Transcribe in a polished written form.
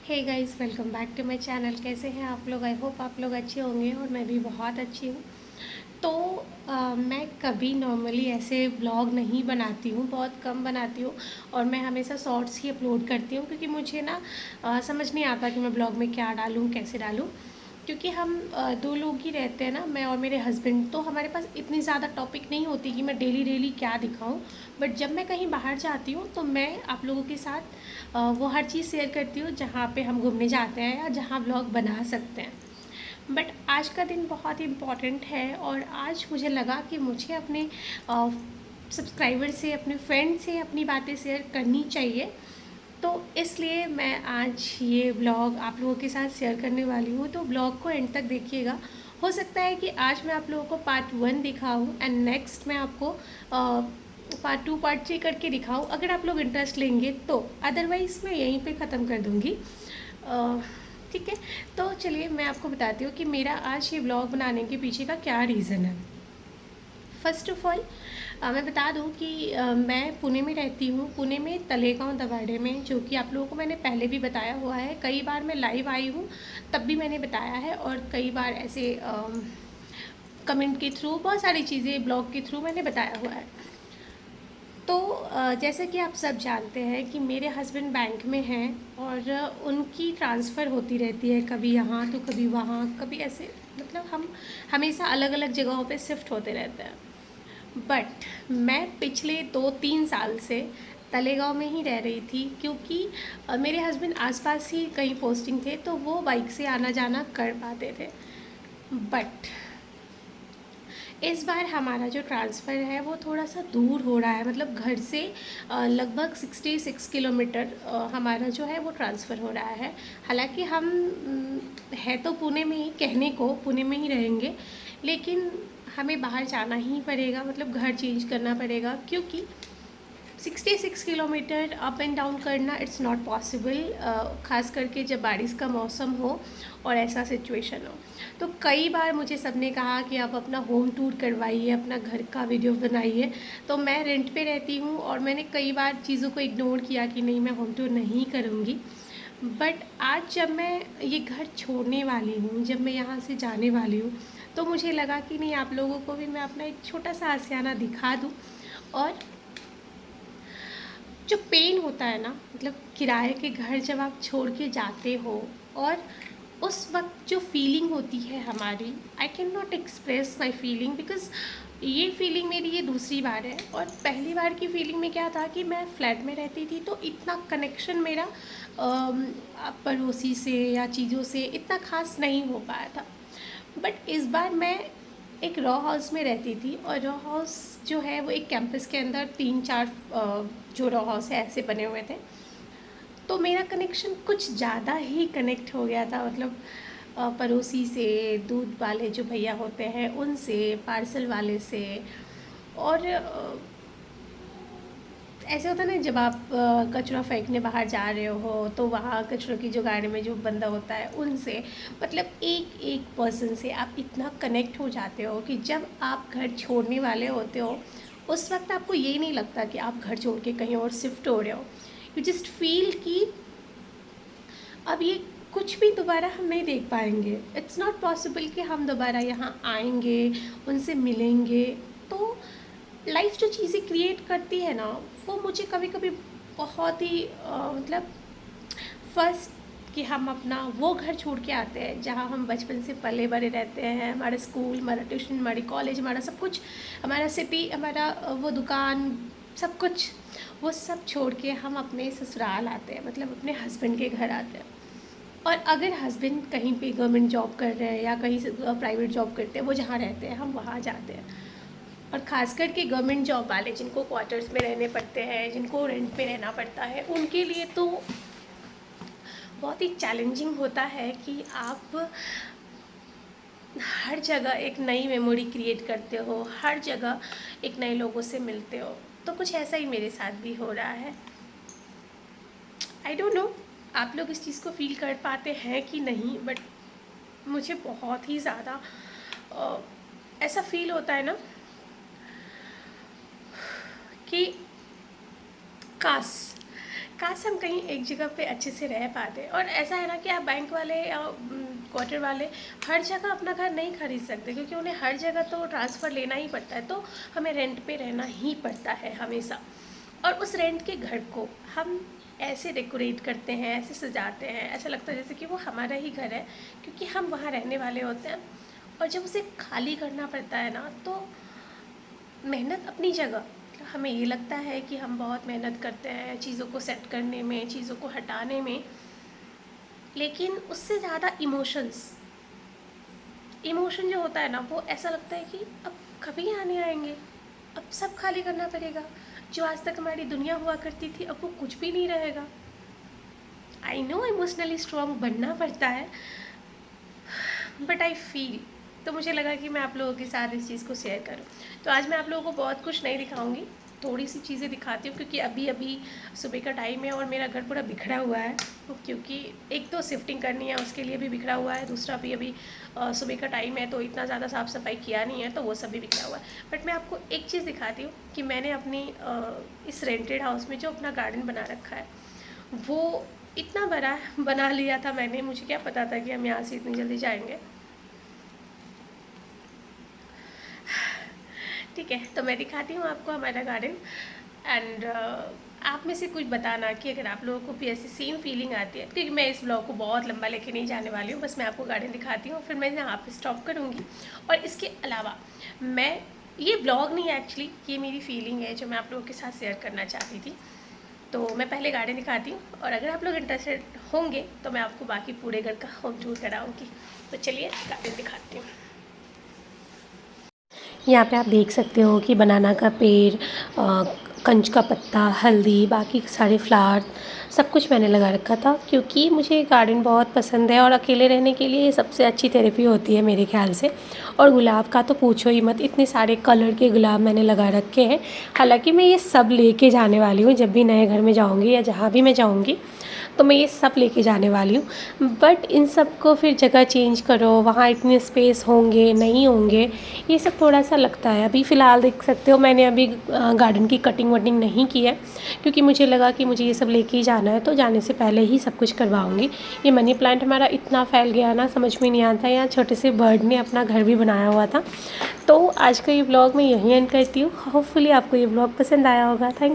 Hey guys, welcome back to my channel. कैसे हैं आप लोग? आई होप आप लोग अच्छे होंगे और मैं भी बहुत अच्छी हूँ। तो मैं कभी नॉर्मली ऐसे ब्लॉग नहीं बनाती हूँ, बहुत कम बनाती हूँ। और मैं हमेशा शॉर्ट्स ही अपलोड करती हूँ क्योंकि मुझे ना समझ नहीं आता कि मैं ब्लॉग में क्या डालूँ, कैसे डालूँ। क्योंकि हम दो लोग ही रहते हैं ना, मैं और मेरे हस्बैंड, तो हमारे पास इतनी ज़्यादा टॉपिक नहीं होती कि मैं डेली डेली क्या दिखाऊं। बट जब मैं कहीं बाहर जाती हूँ तो मैं आप लोगों के साथ वो हर चीज़ शेयर करती हूँ जहाँ पे हम घूमने जाते हैं या जहाँ ब्लॉग बना सकते हैं। बट आज का दिन बहुत ही इम्पॉर्टेंट है और आज मुझे लगा कि मुझे अपने सब्सक्राइबर से, अपने फ्रेंड से अपनी बातें शेयर करनी चाहिए। तो इसलिए मैं आज ये ब्लॉग आप लोगों के साथ शेयर करने वाली हूँ। तो ब्लॉग को एंड तक देखिएगा। हो सकता है कि आज मैं आप लोगों को पार्ट 1 दिखाऊँ एंड नेक्स्ट मैं आपको पार्ट 2 पार्ट 3 करके दिखाऊँ, अगर आप लोग इंटरेस्ट लेंगे तो। अदरवाइज़ मैं यहीं पे ख़त्म कर दूँगी। ठीक है। तो चलिए मैं आपको बताती हूँ कि मेरा आज ये ब्लॉग बनाने के पीछे का क्या रीज़न है। फ़र्स्ट ऑफ़ ऑल मैं बता दूं कि मैं पुणे में रहती हूँ। पुणे में तलेगांव दवाड़े में, जो कि आप लोगों को मैंने पहले भी बताया हुआ है। कई बार मैं लाइव आई हूँ तब भी मैंने बताया है, और कई बार ऐसे कमेंट के थ्रू, बहुत सारी चीज़ें ब्लॉग के थ्रू मैंने बताया हुआ है। तो जैसे कि आप सब जानते हैं कि मेरे हस्बैंड बैंक में हैं और उनकी ट्रांसफ़र होती रहती है, कभी यहाँ तो कभी वहाँ, कभी ऐसे, मतलब हम हमेशा अलग अलग जगहों पे शिफ्ट होते रहते हैं। बट मैं पिछले 2-3 साल से तलेगांव में ही रह रही थी, क्योंकि मेरे हस्बैंड आसपास ही कहीं पोस्टिंग थे तो वो बाइक से आना जाना कर पाते थे। बट इस बार हमारा जो ट्रांसफ़र है वो थोड़ा सा दूर हो रहा है, मतलब घर से लगभग 66 किलोमीटर हमारा जो है वो ट्रांसफ़र हो रहा है। हालांकि हम है तो पुणे में ही, कहने को पुणे में ही रहेंगे, लेकिन हमें बाहर जाना ही पड़ेगा, मतलब घर चेंज करना पड़ेगा, क्योंकि 66 किलोमीटर अप एंड डाउन करना इट्स नॉट पॉसिबल। ख़ास करके जब बारिश का मौसम हो और ऐसा सिचुएशन हो। तो कई बार मुझे सबने कहा कि आप अपना होम टूर करवाइए, अपना घर का वीडियो बनाइए। तो मैं रेंट पे रहती हूँ और मैंने कई बार चीज़ों को इग्नोर किया कि नहीं, मैं होम टूर नहीं करूँगी। बट आज जब मैं ये घर छोड़ने वाली हूँ, जब मैं यहाँ से जाने वाली हूँ, तो मुझे लगा कि नहीं, आप लोगों को भी मैं अपना एक छोटा सा आशियाना दिखा दूँ। और जो पेन होता है ना, मतलब किराए के घर जब आप छोड़ के जाते हो, और उस वक्त जो फीलिंग होती है हमारी, I can not express my feeling, because ये फीलिंग मेरी ये दूसरी बार है। और पहली बार की फीलिंग में क्या था कि मैं फ्लैट में रहती थी तो इतना कनेक्शन मेरा पड़ोसी से या चीज़ों से इतना खास नहीं हो पाया था। बट इस बार मैं एक रॉ हाउस में रहती थी, और रॉ हाउस जो है वो एक कैंपस के अंदर 3-4 जो रॉ हाउस है ऐसे बने हुए थे। तो मेरा कनेक्शन कुछ ज़्यादा ही कनेक्ट हो गया था, मतलब पड़ोसी से, दूध वाले जो भैया होते हैं उनसे, पार्सल वाले से। और ऐसे होता है ना, जब आप कचरा फेंकने बाहर जा रहे हो तो वहाँ कचरों की जो गाड़ी में जो बंदा होता है उनसे, मतलब एक एक पर्सन से आप इतना कनेक्ट हो जाते हो कि जब आप घर छोड़ने वाले होते हो, उस वक्त आपको ये नहीं लगता कि आप घर छोड़ के कहीं और शिफ्ट हो रहे हो। यू जस्ट फील कि अब ये कुछ भी दोबारा हम नहीं देख पाएंगे। इट्स नॉट पॉसिबल कि हम दोबारा यहाँ आएंगे, उनसे मिलेंगे। तो लाइफ जो चीज़ें क्रिएट करती है ना, वो मुझे कभी कभी बहुत ही मतलब, फर्स्ट कि हम अपना वो घर छोड़ के आते हैं जहाँ हम बचपन से पले बड़े रहते हैं, हमारा स्कूल, हमारा ट्यूशन, हमारी कॉलेज, हमारा सब कुछ, हमारा सिटी, हमारा वो दुकान, सब कुछ, वो सब छोड़ के हम अपने ससुराल आते हैं, मतलब अपने हस्बैंड के घर आते हैं। और अगर हस्बैंड कहीं पे गवर्नमेंट जॉब कर रहे हैं या कहीं से प्राइवेट जॉब करते हैं, वो जहाँ रहते हैं हम वहाँ जाते हैं। और ख़ास करके गवर्नमेंट जॉब वाले, जिनको क्वार्टर्स में रहने पड़ते हैं, जिनको रेंट पे रहना पड़ता है, उनके लिए तो बहुत ही चैलेंजिंग होता है कि आप हर जगह एक नई मेमोरी क्रिएट करते हो, हर जगह एक नए लोगों से मिलते हो। तो कुछ ऐसा ही मेरे साथ भी हो रहा है। आई डोंट नो आप लोग इस चीज़ को फील कर पाते हैं कि नहीं, बट मुझे बहुत ही ज़्यादा ऐसा फील होता है ना कि काश काश हम कहीं एक जगह पे अच्छे से रह पाते। और ऐसा है ना कि आप बैंक वाले या क्वार्टर वाले हर जगह अपना घर नहीं खरीद सकते, क्योंकि उन्हें हर जगह तो ट्रांसफ़र लेना ही पड़ता है, तो हमें रेंट पे रहना ही पड़ता है हमेशा। और उस रेंट के घर को हम ऐसे डेकोरेट करते हैं, ऐसे सजाते हैं, ऐसा लगता है जैसे कि वो हमारा ही घर है, क्योंकि हम वहाँ रहने वाले होते हैं। और जब उसे खाली करना पड़ता है ना, तो मेहनत अपनी जगह, हमें ये लगता है कि हम बहुत मेहनत करते हैं चीज़ों को सेट करने में, चीज़ों को हटाने में, लेकिन उससे ज़्यादा इमोशन जो होता है ना, वो ऐसा लगता है कि अब कभी आने आएंगे, अब सब खाली करना पड़ेगा। जो आज तक हमारी दुनिया हुआ करती थी, अब वो कुछ भी नहीं रहेगा। आई नो इमोशनली स्ट्रॉन्ग बनना पड़ता है, बट आई फील, तो मुझे लगा कि मैं आप लोगों के साथ इस चीज़ को शेयर करूं। तो आज मैं आप लोगों को बहुत कुछ नहीं दिखाऊंगी, थोड़ी सी चीज़ें दिखाती हूँ, क्योंकि अभी अभी सुबह का टाइम है और मेरा घर पूरा बिखरा हुआ है, क्योंकि एक तो शिफ्टिंग करनी है, उसके लिए भी बिखरा हुआ है, दूसरा भी अभी सुबह का टाइम है, तो इतना ज़्यादा साफ़ सफाई किया नहीं है, तो वो सब भी बिखरा हुआ है। बट मैं आपको एक चीज़ दिखाती हूँ कि मैंने अपनी इस रेंटेड हाउस में जो अपना गार्डन बना रखा है, वो इतना बड़ा बना लिया था मैंने, मुझे क्या पता था कि हम यहाँ से इतनी जल्दी जाएंगे। ठीक है, तो मैं दिखाती हूँ आपको हमारा गार्डन। एंड आप में से कुछ बताना कि अगर आप लोगों को भी ऐसी सेम फीलिंग आती है, क्योंकि मैं इस ब्लॉग को बहुत लंबा लेके नहीं जाने वाली हूँ, बस मैं आपको गार्डन दिखाती हूँ, फिर मैं यहाँ पे स्टॉप करूँगी। और इसके अलावा मैं, ये ब्लॉग नहीं है एक्चुअली, ये मेरी फीलिंग है जो मैं आप लोगों के साथ शेयर करना चाहती थी। तो मैं पहले गार्डन दिखाती हूँ, और अगर आप लोग इंटरेस्टेड होंगे तो मैं आपको बाकी पूरे घर का होम टूर कराऊँगी। तो चलिए गार्डन दिखाती हूँ। यहाँ पे आप देख सकते हो कि बनाना का पेड़, कंच का पत्ता, हल्दी, बाकी सारे फ्लावर, सब कुछ मैंने लगा रखा था, क्योंकि मुझे गार्डन बहुत पसंद है और अकेले रहने के लिए ये सबसे अच्छी थेरेपी होती है मेरे ख्याल से। और गुलाब का तो पूछो ही मत, इतने सारे कलर के गुलाब मैंने लगा रखे हैं। हालांकि मैं ये सब लेके जाने वाली हूँ, जब भी नए घर में जाऊँगी या जहाँ भी मैं जाऊँगी तो मैं ये सब लेके जाने वाली हूँ। बट इन सब को फिर जगह चेंज करो, वहाँ इतने स्पेस होंगे नहीं होंगे, ये सब थोड़ा सा लगता है। अभी फ़िलहाल देख सकते हो मैंने अभी गार्डन की कटिंग वटिंग नहीं की है, क्योंकि मुझे लगा कि मुझे ये सब लेके ही जाना है, तो जाने से पहले ही सब कुछ करवाऊँगी। ये मनी प्लांट हमारा इतना फैल गया ना, समझ में नहीं आता। यहाँ छोटे से बर्ड ने अपना घर भी बनाया हुआ था। तो आज का ये ब्लॉग मैं यहीं एंड करती हूँ। होपफुली आपको ये ब्लॉग पसंद आया होगा। थैंक